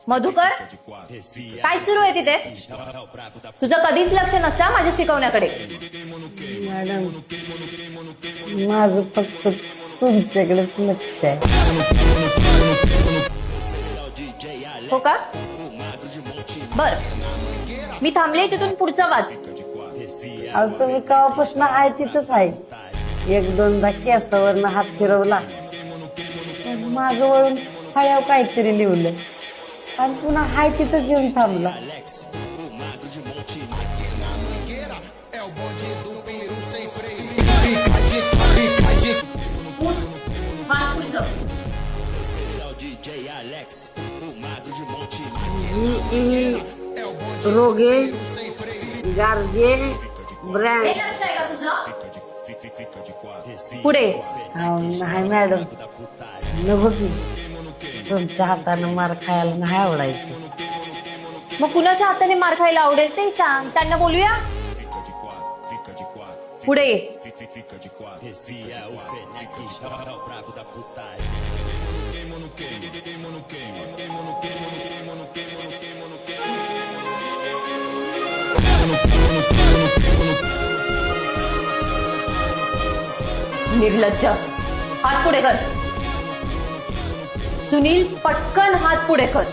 मधुकर, काय सुरू आहे तिथे? तुझं कधीच लक्ष नसतं माझ्या शिकवण्याकडे. मॅडम, माझं फक्त तुमच्याकडेच लक्ष आहे. हो का? बर, मी थांबले तिथून पुढचा वाच. अहो, तुम्ही केव्हापासून आहे तिथंच आहे. एक दोनदा केसावरनं हात फिरवला, माग वळून फळ्यावर काहीतरी लिवलं आणि पुन्हा हाय तिथंच येऊन थांबला. रोगे गार्गे ब्रँड. पुढे. नाही मॅडम, नको की. तुमच्या हातानं मार खायला नाही आवडायचं. मग कुणाच्या हाताने मार खायला आवडेल ते सांग, त्यांना बोलूया. पुढे. निर्लज्ज, हात पुढे कर. सुनील, पटकन हात पुढे कर.